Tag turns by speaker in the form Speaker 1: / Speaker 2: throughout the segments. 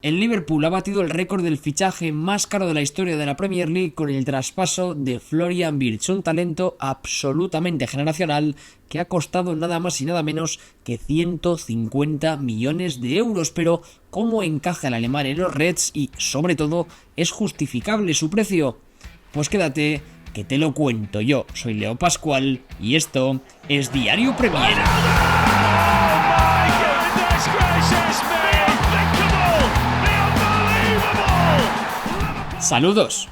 Speaker 1: El Liverpool ha batido el récord del fichaje más caro de la historia de la Premier League con el traspaso de Florian Wirtz, un talento absolutamente generacional que ha costado nada más y nada menos que 150 millones de euros. Pero, ¿cómo encaja el alemán en los Reds y, sobre todo, es justificable su precio? Pues quédate, que te lo cuento yo. Soy Leo Pascual y esto es Diario Premier. Saludos,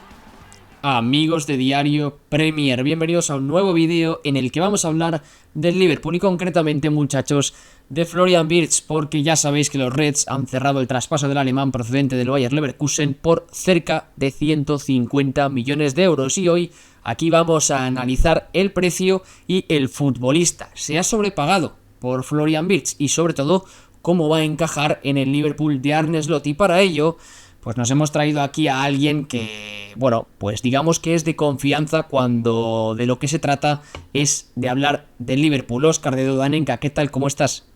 Speaker 1: amigos de Diario Premier, bienvenidos a un nuevo vídeo en el que vamos a hablar del Liverpool y concretamente, muchachos, de Florian Wirtz, porque ya sabéis que los Reds han cerrado el traspaso del alemán procedente del Bayer Leverkusen por cerca de 150 millones de euros y hoy aquí vamos a analizar el precio y el futbolista. ¿Se ha sobrepagado por Florian Wirtz? Y sobre todo, ¿cómo va a encajar en el Liverpool de Arne Slot? Y para ello, pues nos hemos traído aquí a alguien que, bueno, pues digamos que es de confianza cuando de lo que se trata es de hablar del Liverpool. Óscar de Dodanenka, ¿qué tal? ¿Cómo estás?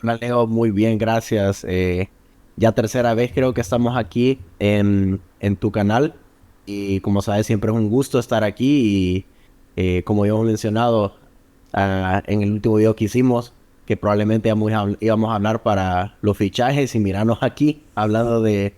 Speaker 2: Hola Leo, muy bien, gracias. Ya tercera vez creo que estamos aquí en tu canal y como sabes siempre es un gusto estar aquí y como ya hemos mencionado en el último video que hicimos, que probablemente íbamos a hablar para los fichajes y mirarnos aquí hablando de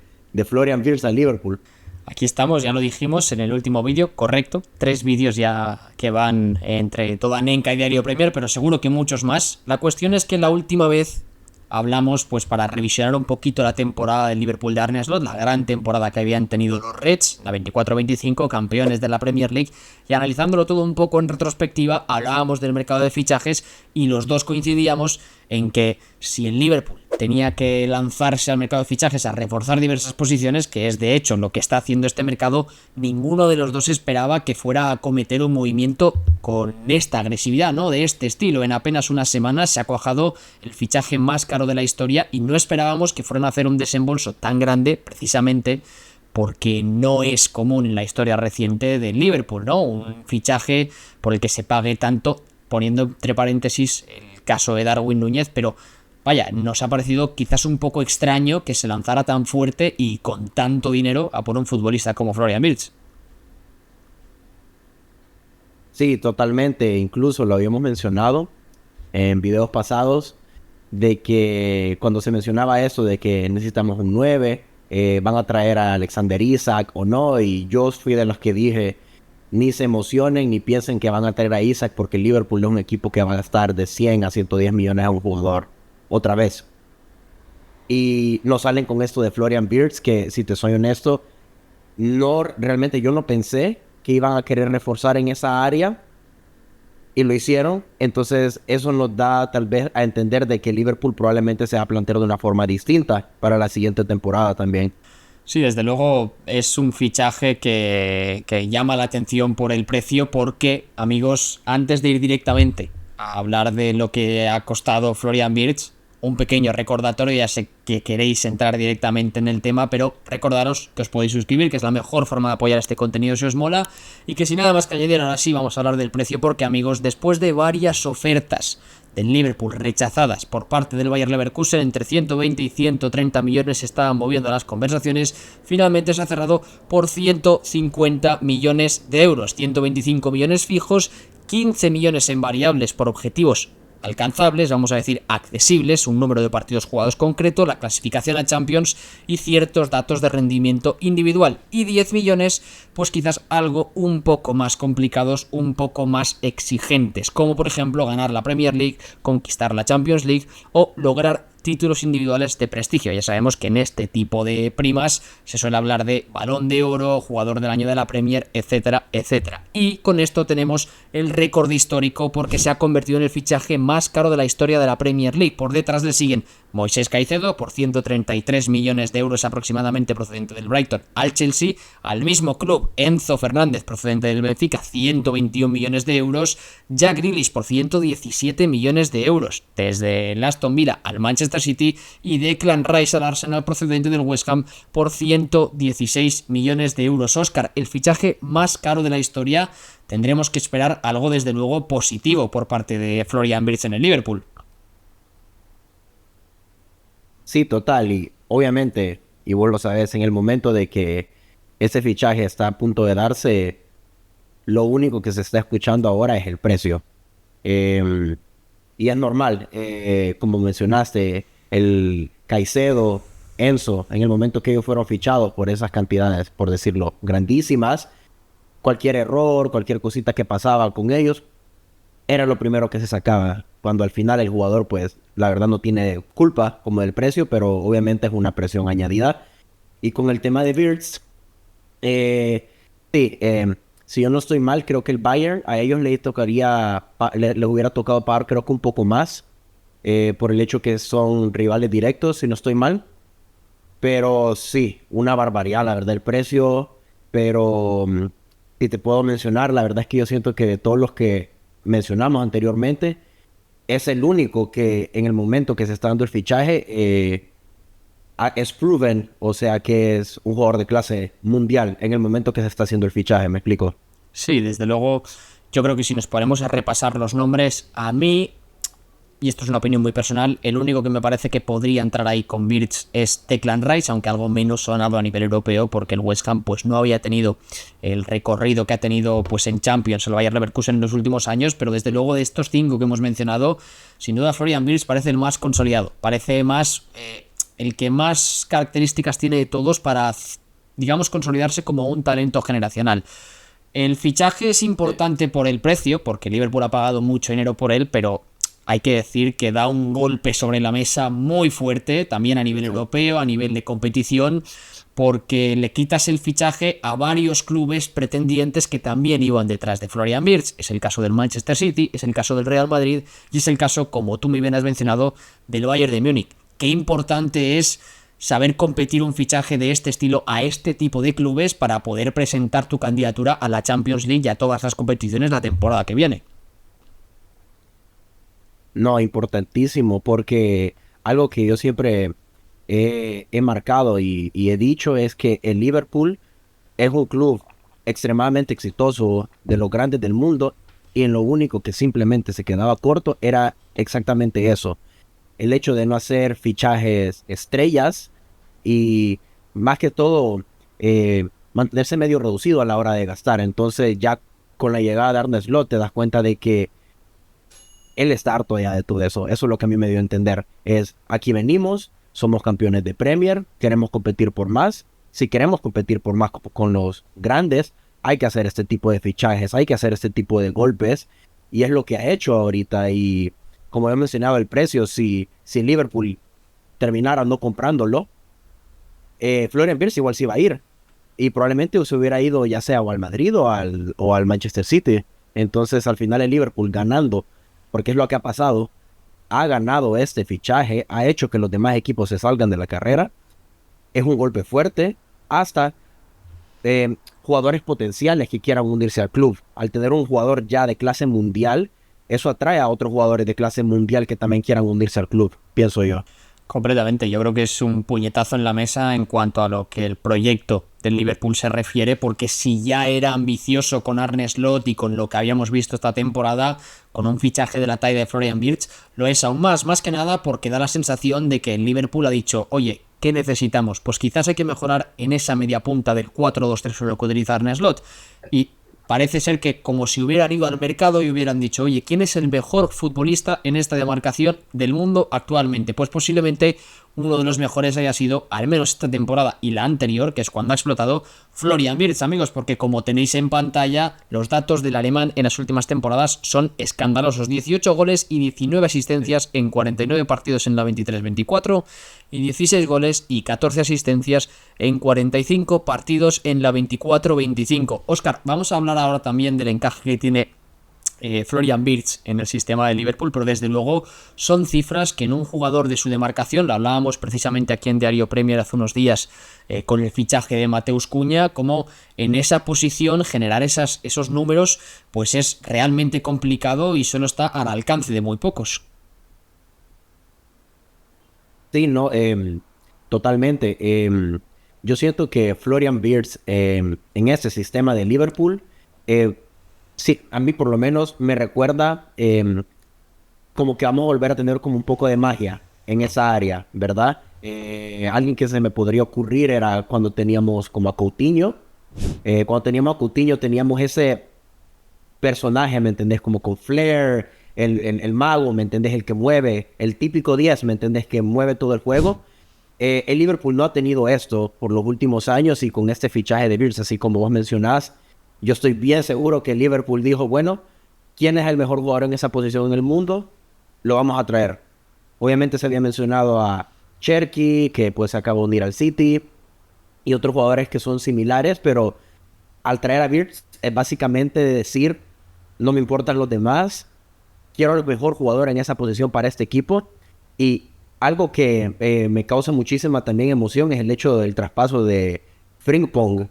Speaker 2: Florian Wirtz al Liverpool.
Speaker 1: Aquí estamos, ya lo dijimos en el último vídeo, correcto. 3 vídeos ya que van entre Dodanenka y Diario Premier, pero seguro que muchos más. La cuestión es que la última vez hablamos, pues para revisionar un poquito la temporada del Liverpool de Arne Slot, la gran temporada que habían tenido los Reds, la 24-25, campeones de la Premier League, y analizándolo todo un poco en retrospectiva, hablábamos del mercado de fichajes y los dos coincidíamos en que si el Liverpool tenía que lanzarse al mercado de fichajes a reforzar diversas posiciones, que es de hecho lo que está haciendo este mercado, ninguno de los dos esperaba que fuera a cometer un movimiento con esta agresividad, ¿no? De este estilo. En apenas unas semanas se ha cuajado el fichaje más caro de la historia y no esperábamos que fueran a hacer un desembolso tan grande, precisamente porque no es común en la historia reciente del Liverpool, ¿no? Un fichaje por el que se pague tanto, poniendo entre paréntesis el caso de Darwin Núñez, pero vaya, nos ha parecido quizás un poco extraño que se lanzara tan fuerte y con tanto dinero a por un futbolista como Florian Wirtz.
Speaker 2: Sí, totalmente, incluso lo habíamos mencionado en videos pasados de que cuando se mencionaba eso de que necesitamos un 9, van a traer a Alexander Isak o no, y yo fui de los que dije, ni se emocionen ni piensen que van a traer a Isak porque el Liverpool es un equipo que va a gastar de 100 a 110 millones a un jugador, otra vez. Y no salen con esto de Florian Wirtz, que si te soy honesto, no, realmente yo no pensé que iban a querer reforzar en esa área y lo hicieron. Entonces eso nos da tal vez a entender de que Liverpool probablemente se va a plantear de una forma distinta para la siguiente temporada también.
Speaker 1: Sí, desde luego es un fichaje que llama la atención por el precio porque, amigos, antes de ir directamente a hablar de lo que ha costado Florian Wirtz, un pequeño recordatorio, ya sé que queréis entrar directamente en el tema, pero recordaros que os podéis suscribir, que es la mejor forma de apoyar este contenido si os mola, y que sin nada más que añadir, ahora sí vamos a hablar del precio, porque amigos, después de varias ofertas del Liverpool rechazadas por parte del Bayer Leverkusen, entre 120 y 130 millones se estaban moviendo las conversaciones, finalmente se ha cerrado por 150 millones de euros, 125 millones fijos, 15 millones en variables por objetivos alcanzables, vamos a decir accesibles, un número de partidos jugados concreto, la clasificación a Champions y ciertos datos de rendimiento individual, y 10 millones pues quizás algo un poco más complicados, un poco más exigentes, como por ejemplo ganar la Premier League, conquistar la Champions League o lograr títulos individuales de prestigio. Ya sabemos que en este tipo de primas se suele hablar de Balón de Oro, Jugador del Año de la Premier, etcétera, etcétera. Y con esto tenemos el récord histórico porque se ha convertido en el fichaje más caro de la historia de la Premier League. Por detrás le siguen Moisés Caicedo por 133 millones de euros aproximadamente procedente del Brighton al Chelsea, al mismo club Enzo Fernández procedente del Benfica 121 millones de euros, Jack Grealish por 117 millones de euros desde el Aston Villa al Manchester City y Declan Rice al Arsenal procedente del West Ham por 116 millones de euros. Óscar, el fichaje más caro de la historia, tendremos que esperar algo desde luego positivo por parte de Florian Wirtz en el Liverpool.
Speaker 2: Sí, total. Y obviamente, y vos lo sabes, en el momento de que ese fichaje está a punto de darse, lo único que se está escuchando ahora es el precio. Em, y es normal, como mencionaste, el Caicedo, Enzo, en el momento que ellos fueron fichados por esas cantidades, por decirlo, grandísimas, cualquier error, cualquier cosita que pasaba con ellos, era lo primero que se sacaba. Cuando al final el jugador, pues, la verdad no tiene culpa como del precio, pero obviamente es una presión añadida. Y con el tema de Wirtz, eh, sí, si yo no estoy mal, creo que el Bayern a ellos les tocaría, les hubiera tocado pagar creo que un poco más, por el hecho que son rivales directos, si no estoy mal. Pero sí, una barbaridad, la verdad, el precio. Pero si te puedo mencionar, la verdad es que yo siento que de todos los que mencionamos anteriormente, es el único que en el momento que se está dando el fichaje es proven, o sea que es un jugador de clase mundial en el momento que se está haciendo el fichaje, ¿me explico?
Speaker 1: Sí, desde luego, yo creo que si nos ponemos a repasar los nombres, a mí, y esto es una opinión muy personal, el único que me parece que podría entrar ahí con Wirtz es Declan Rice, aunque algo menos sonado a nivel europeo, porque el West Ham pues no había tenido el recorrido que ha tenido pues en Champions el Bayer Leverkusen en los últimos años, pero desde luego de estos 5 que hemos mencionado, sin duda Florian Wirtz parece el más consolidado, parece más el que más características tiene de todos para, digamos, consolidarse como un talento generacional. El fichaje es importante por el precio, porque Liverpool ha pagado mucho dinero por él, pero hay que decir que da un golpe sobre la mesa muy fuerte, también a nivel europeo, a nivel de competición, porque le quitas el fichaje a varios clubes pretendientes que también iban detrás de Florian Wirtz. Es el caso del Manchester City, es el caso del Real Madrid y es el caso, como tú muy bien has mencionado, del Bayern de Múnich. Qué importante es saber competir un fichaje de este estilo a este tipo de clubes para poder presentar tu candidatura a la Champions League y a todas las competiciones la temporada que viene.
Speaker 2: No, importantísimo, porque algo que yo siempre he marcado y he dicho es que el Liverpool es un club extremadamente exitoso, de los grandes del mundo, y en lo único que simplemente se quedaba corto era exactamente eso. El hecho de no hacer fichajes estrellas y más que todo mantenerse medio reducido a la hora de gastar. Entonces ya con la llegada de Arne Slot te das cuenta de que él está harto ya de todo eso. Eso es lo que a mí me dio a entender. Es, aquí venimos, somos campeones de Premier, queremos competir por más. Si queremos competir por más con los grandes, hay que hacer este tipo de fichajes, hay que hacer este tipo de golpes. Y es lo que ha hecho ahorita. Y como he mencionado el precio, si Liverpool terminara no comprándolo, Florian Wirtz igual se iba a ir. Y probablemente se hubiera ido ya sea o al Madrid o al Manchester City. Entonces al final el Liverpool ganando, porque es lo que ha pasado, ha ganado este fichaje, ha hecho que los demás equipos se salgan de la carrera. Es un golpe fuerte hasta jugadores potenciales que quieran unirse al club. Al tener un jugador ya de clase mundial, eso atrae a otros jugadores de clase mundial que también quieran unirse al club, pienso yo.
Speaker 1: Completamente, yo creo que es un puñetazo en la mesa en cuanto a lo que el proyecto del Liverpool se refiere, porque si ya era ambicioso con Arne Slot y con lo que habíamos visto esta temporada, con un fichaje de la talla de Florian Wirtz, lo es aún más que nada porque da la sensación de que el Liverpool ha dicho, oye, ¿qué necesitamos? Pues quizás hay que mejorar en esa media punta del 4-2-3 lo que utiliza Arne Slot, y parece ser que como si hubieran ido al mercado y hubieran dicho, oye, ¿quién es el mejor futbolista en esta demarcación del mundo actualmente? Pues posiblemente uno de los mejores haya sido, al menos esta temporada y la anterior, que es cuando ha explotado, Florian Wirtz, amigos, porque como tenéis en pantalla, los datos del alemán en las últimas temporadas son escandalosos. 18 goles y 19 asistencias en 49 partidos en la 23-24 y 16 goles y 14 asistencias en 45 partidos en la 24-25. Óscar, vamos a hablar ahora también del encaje que tiene Florian Wirtz en el sistema de Liverpool, pero desde luego son cifras que en un jugador de su demarcación, lo hablábamos precisamente aquí en Diario Premier hace unos días con el fichaje de Mateus Cunha, como en esa posición generar esos números pues es realmente complicado y solo está al alcance de muy pocos.
Speaker 2: Sí, no, totalmente. Yo siento que Florian Wirtz en ese sistema de Liverpool, sí, a mí por lo menos me recuerda como que vamos a volver a tener como un poco de magia en esa área, ¿verdad? Alguien que se me podría ocurrir era cuando teníamos como a Coutinho. Cuando teníamos a Coutinho teníamos ese personaje, ¿me entendés? Como con flair, el mago, ¿me entendés? El que mueve, el típico 10, ¿me entendés? Que mueve todo el juego. El Liverpool no ha tenido esto por los últimos años y con este fichaje de Virts, así como vos mencionás, yo estoy bien seguro que el Liverpool dijo, bueno, ¿quién es el mejor jugador en esa posición en el mundo? Lo vamos a traer. Obviamente se había mencionado a Cherky, que pues se acabó de unir al City, y otros jugadores que son similares, pero al traer a Virts es básicamente decir, no me importan los demás, quiero el mejor jugador en esa posición para este equipo. Y algo que me causa muchísima también emoción es el hecho del traspaso de Frimpong,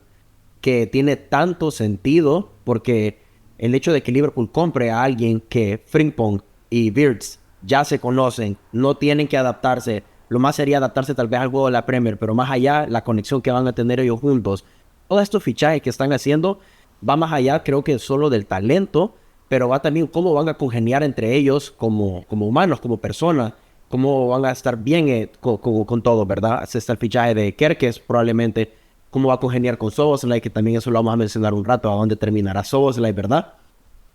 Speaker 2: que tiene tanto sentido porque el hecho de que Liverpool compre a alguien que Frimpong y Wirtz ya se conocen, no tienen que adaptarse. Lo más sería adaptarse tal vez al juego de la Premier, pero más allá, la conexión que van a tener ellos juntos. Todos estos fichajes que están haciendo va más allá, creo que solo del talento, pero va también cómo van a congeniar entre ellos como humanos, como personas, cómo van a estar bien con todo, ¿verdad? Está el fichaje de Kerkez, probablemente, cómo va a congeniar con Szoboszlai, que también eso lo vamos a mencionar un rato, a dónde terminará Szoboszlai, ¿verdad?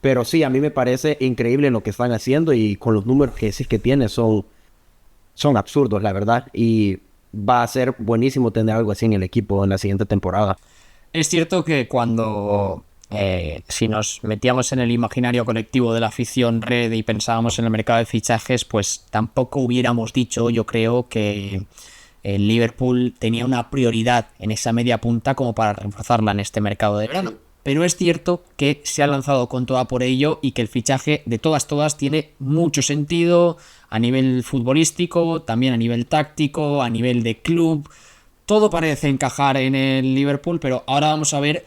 Speaker 2: Pero sí, a mí me parece increíble lo que están haciendo y con los números que sí que tiene son absurdos, la verdad. Y va a ser buenísimo tener algo así en el equipo en la siguiente temporada.
Speaker 1: Es cierto que cuando, si nos metíamos en el imaginario colectivo de la afición red y pensábamos en el mercado de fichajes, pues tampoco hubiéramos dicho, yo creo, que el Liverpool tenía una prioridad en esa media punta como para reforzarla en este mercado de verano. Pero es cierto que se ha lanzado con toda por ello y que el fichaje de todas tiene mucho sentido a nivel futbolístico, también a nivel táctico, a nivel de club. Todo parece encajar en el Liverpool, pero ahora vamos a ver,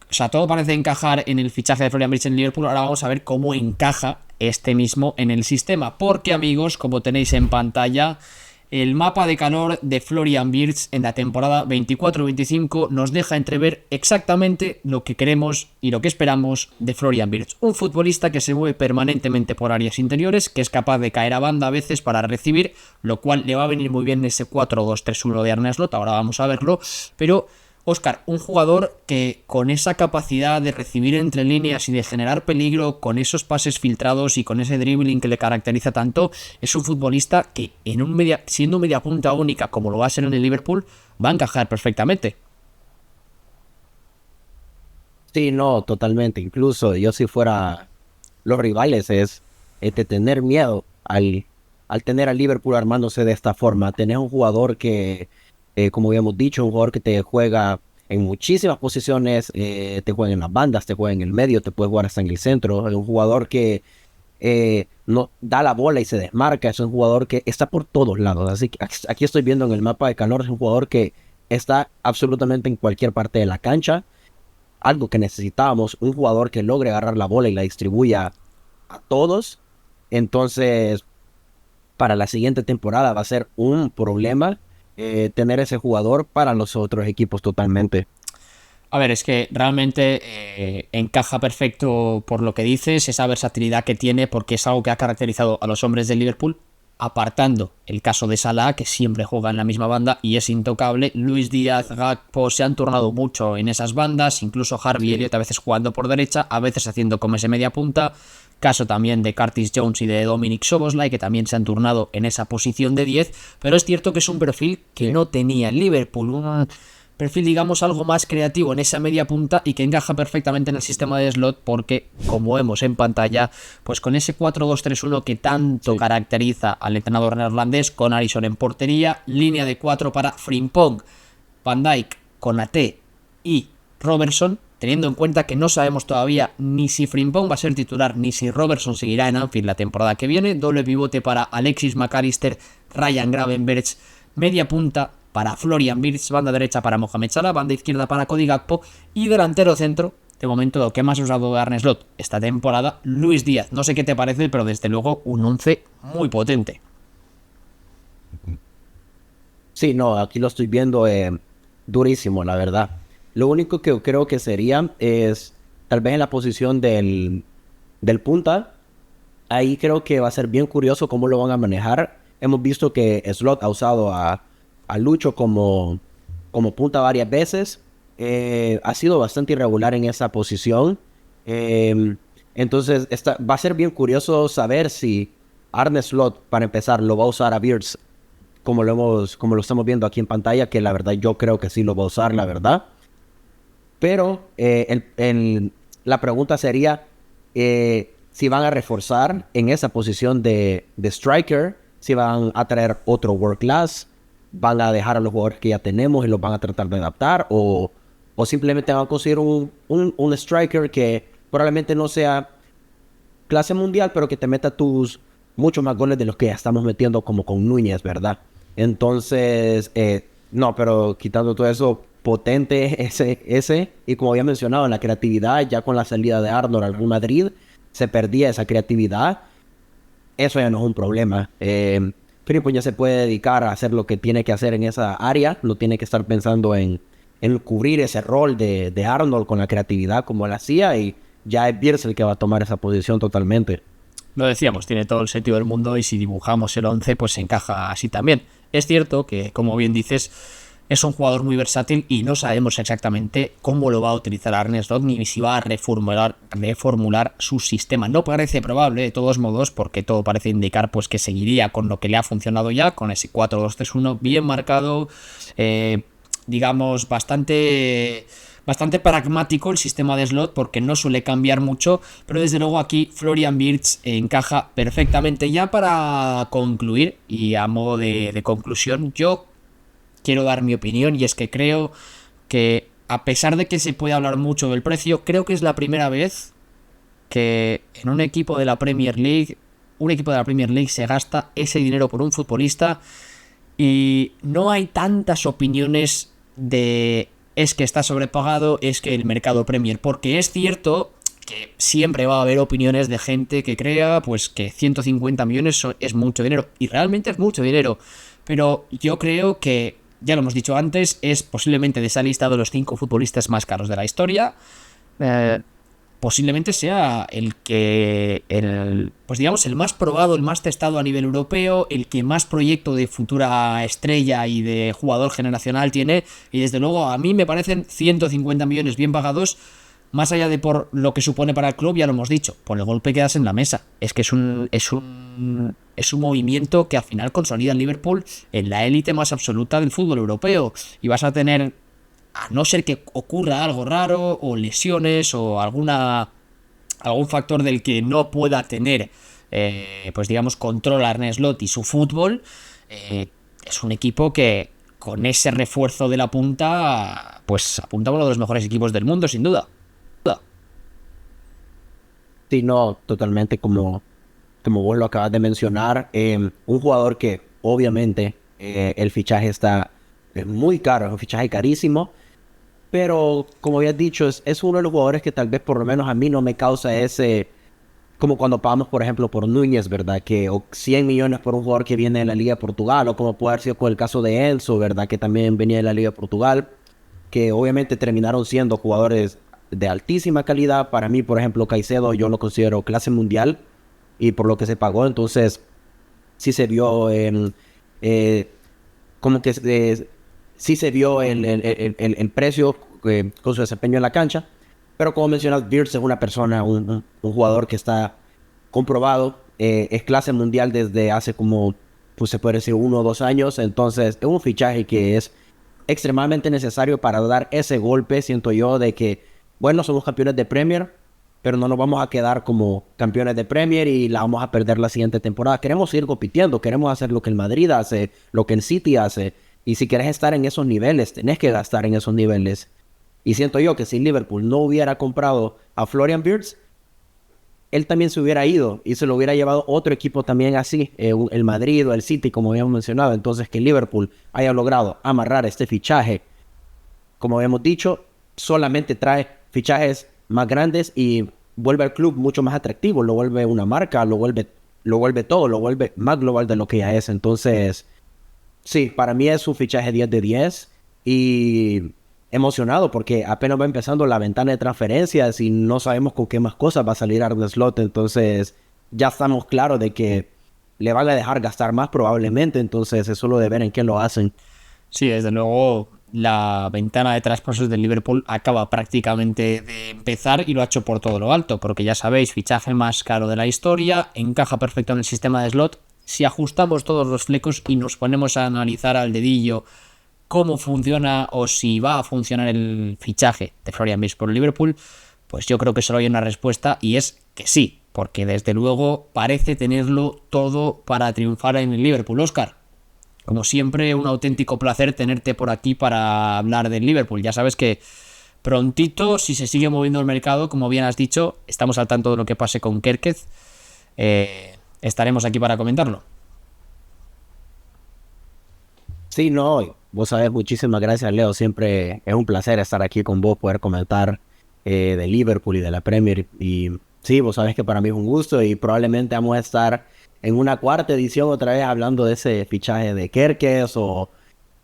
Speaker 1: o sea, todo parece encajar en el fichaje de Florian Wirtz en Liverpool, ahora vamos a ver cómo encaja este mismo en el sistema, porque amigos, como tenéis en pantalla, el mapa de calor de Florian Wirtz en la temporada 24-25 nos deja entrever exactamente lo que queremos y lo que esperamos de Florian Wirtz. Un futbolista que se mueve permanentemente por áreas interiores, que es capaz de caer a banda a veces para recibir, lo cual le va a venir muy bien en ese 4-2-3-1 de Arne Slot, ahora vamos a verlo, pero Óscar, un jugador que con esa capacidad de recibir entre líneas y de generar peligro, con esos pases filtrados y con ese dribbling que le caracteriza tanto, es un futbolista que siendo media punta única como lo va a ser en el Liverpool, va a encajar perfectamente.
Speaker 2: Sí, no, totalmente. Incluso yo si fuera los rivales es de tener miedo al tener al Liverpool armándose de esta forma. Tener un jugador que, como habíamos dicho, un jugador que te juega en muchísimas posiciones, te juega en las bandas, te juega en el medio, te puede jugar hasta en el centro. Es un jugador que no da la bola y se desmarca. Es un jugador que está por todos lados. Así que aquí estoy viendo en el mapa de calor, es un jugador que está absolutamente en cualquier parte de la cancha. Algo que necesitábamos, un jugador que logre agarrar la bola y la distribuya a todos. Entonces, para la siguiente temporada va a ser un problema tener ese jugador para los otros equipos totalmente.
Speaker 1: A ver, es que realmente encaja perfecto por lo que dices, esa versatilidad que tiene, porque es algo que ha caracterizado a los hombres del Liverpool, apartando el caso de Salah, que siempre juega en la misma banda y es intocable. Luis Díaz, Gakpo se han turnado mucho en esas bandas, incluso Harvey Elliott a veces jugando por derecha, a veces haciendo como ese media punta. Caso también de Curtis Jones y de Dominic Szoboszlai, que también se han turnado en esa posición de 10, pero es cierto que es un perfil que no tenía el Liverpool, un perfil, digamos, algo más creativo en esa media punta y que encaja perfectamente en el sistema de slot porque, como vemos en pantalla, pues con ese 4-2-3-1 que tanto caracteriza al entrenador neerlandés, con Alisson en portería, línea de 4 para Frimpong, Van Dijk, Konaté y Robertson, teniendo en cuenta que no sabemos todavía ni si Frimpong va a ser titular ni si Robertson seguirá en Anfield la temporada que viene. Doble pivote para Alexis McAllister, Ryan Gravenberch, media punta para Florian Wirtz, banda derecha para Mohamed Salah, banda izquierda para Cody Gakpo y delantero centro, de momento lo que más ha usado de Arne Slot esta temporada, Luis Díaz. No sé qué te parece, pero desde luego un 11 muy potente.
Speaker 2: Sí, no, aquí lo estoy viendo durísimo, la verdad. Lo único que creo que sería es tal vez en la posición del punta. Ahí creo que va a ser bien curioso cómo lo van a manejar. Hemos visto que Slot ha usado a a Lucho como punta varias veces. Ha sido bastante irregular en esa posición. Entonces va a ser bien curioso saber si Arne Slot, para empezar, lo va a usar a Wirtz como lo estamos viendo aquí en pantalla, que la verdad yo creo que sí lo va a usar, la verdad. Pero la pregunta sería si van a reforzar en esa posición de striker, si van a traer otro world class, van a dejar a los jugadores que ya tenemos y los van a tratar de adaptar, o simplemente van a conseguir un striker que probablemente no sea clase mundial, pero que te meta muchos más goles de los que ya estamos metiendo como con Núñez, ¿verdad? Entonces, no, pero quitando todo eso, potente ese, y como había mencionado, en la creatividad, ya con la salida de Arnold al Real Madrid, se perdía esa creatividad. Eso ya no es un problema. Firpo ya se puede dedicar a hacer lo que tiene que hacer en esa área, no tiene que estar pensando en cubrir ese rol de Arnold con la creatividad como él hacía, y ya es Wirtz el que va a tomar esa posición totalmente.
Speaker 1: Lo decíamos, tiene todo el sentido del mundo y si dibujamos el 11 pues se encaja así también. Es cierto que, como bien dices, es un jugador muy versátil y no sabemos exactamente cómo lo va a utilizar Arne Slot ni si va a reformular su sistema. No parece probable, de todos modos, porque todo parece indicar pues que seguiría con lo que le ha funcionado ya, con ese 4-2-3-1 bien marcado, digamos, bastante pragmático el sistema de Slot porque no suele cambiar mucho, pero desde luego aquí Florian Wirtz encaja perfectamente. Ya para concluir y a modo de conclusión, yo quiero dar mi opinión, y es que creo que, a pesar de que se puede hablar mucho del precio, creo que es la primera vez que en un equipo de la Premier League se gasta ese dinero por un futbolista, y no hay tantas opiniones de es que está sobrepagado, es que el mercado Premier, porque es cierto que siempre va a haber opiniones de gente que crea pues que 150 millones es mucho dinero, y realmente es mucho dinero, pero yo creo que, ya lo hemos dicho antes, es posiblemente de esa lista de los 5 futbolistas más caros de la historia. Posiblemente sea pues digamos, el más probado, el más testado a nivel europeo, el que más proyecto de futura estrella y de jugador generacional tiene, y desde luego a mí me parecen 150 millones bien pagados, más allá de por lo que supone para el club, ya lo hemos dicho, por el golpe que das en la mesa. Es que es un movimiento que al final consolida al Liverpool en la élite más absoluta del fútbol europeo, y vas a tener, a no ser que ocurra algo raro o lesiones o algún factor del que no pueda tener pues digamos control Arne Slot y su fútbol, es un equipo que con ese refuerzo de la punta pues apunta a uno de los mejores equipos del mundo, sin duda.
Speaker 2: Sí, no, totalmente como vos lo acabas de mencionar. Un jugador que obviamente el fichaje está muy caro, es un fichaje carísimo, pero como habías dicho, es uno de los jugadores que tal vez por lo menos a mí no me causa ese, como cuando pagamos por ejemplo por Núñez, ¿verdad? Que o 100 millones por un jugador que viene de la Liga de Portugal, o como puede haber sido con el caso de Enzo, ¿verdad? Que también venía de la Liga de Portugal, que obviamente terminaron siendo jugadores de altísima calidad. Para mí, por ejemplo, Caicedo yo lo considero clase mundial, y por lo que se pagó, entonces sí se vio como que sí se vio el precio con su desempeño en la cancha. Pero como mencionas, Wirtz es una persona, un jugador que está comprobado, es clase mundial desde hace como, pues se puede decir, 1 o 2 años. Entonces es un fichaje que es extremadamente necesario para dar ese golpe, siento yo, de que, bueno, somos campeones de Premier, pero no nos vamos a quedar como campeones de Premier y la vamos a perder la siguiente temporada. Queremos seguir compitiendo, queremos hacer lo que el Madrid hace, lo que el City hace. Y si quieres estar en esos niveles, tenés que gastar en esos niveles. Y siento yo que si Liverpool no hubiera comprado a Florian Wirtz, él también se hubiera ido y se lo hubiera llevado otro equipo también así, el Madrid o el City, como habíamos mencionado. Entonces, que Liverpool haya logrado amarrar este fichaje, como habíamos dicho, solamente trae fichajes más grandes y vuelve al club mucho más atractivo, lo vuelve una marca, lo vuelve todo, lo vuelve más global de lo que ya es. Entonces, sí, para mí es un fichaje 10 de 10, y emocionado porque apenas va empezando la ventana de transferencias y no sabemos con qué más cosas va a salir Arne Slot. Entonces ya estamos claros de que le van a dejar gastar más probablemente, entonces es solo de ver en qué lo hacen.
Speaker 1: Sí, desde luego la ventana de traspasos del Liverpool acaba prácticamente de empezar y lo ha hecho por todo lo alto, porque ya sabéis, fichaje más caro de la historia, encaja perfecto en el sistema de slot. Si ajustamos todos los flecos y nos ponemos a analizar al dedillo cómo funciona o si va a funcionar el fichaje de Florian Wirtz por el Liverpool, pues yo creo que solo hay una respuesta y es que sí, porque desde luego parece tenerlo todo para triunfar en el Liverpool. Óscar, como siempre, un auténtico placer tenerte por aquí para hablar del Liverpool. Ya sabes que prontito, si se sigue moviendo el mercado, como bien has dicho, estamos al tanto de lo que pase con Kerkez. Estaremos aquí para comentarlo.
Speaker 2: Sí, no, vos sabés, muchísimas gracias, Leo. Siempre es un placer estar aquí con vos, poder comentar de Liverpool y de la Premier. Y sí, vos sabés que para mí es un gusto y probablemente vamos a estar en una cuarta edición otra vez hablando de ese fichaje de Kerkez o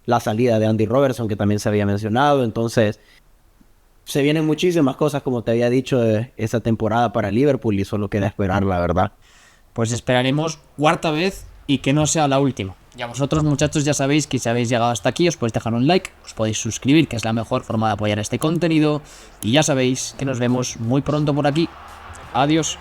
Speaker 2: la salida de Andy Robertson que también se había mencionado. Entonces, se vienen muchísimas cosas, como te había dicho, de esa temporada para Liverpool y solo queda esperar, la verdad.
Speaker 1: Pues esperaremos cuarta vez y que no sea la última. Y a vosotros, muchachos, ya sabéis que si habéis llegado hasta aquí os podéis dejar un like, os podéis suscribir, que es la mejor forma de apoyar este contenido. Y ya sabéis que nos vemos muy pronto por aquí. Adiós.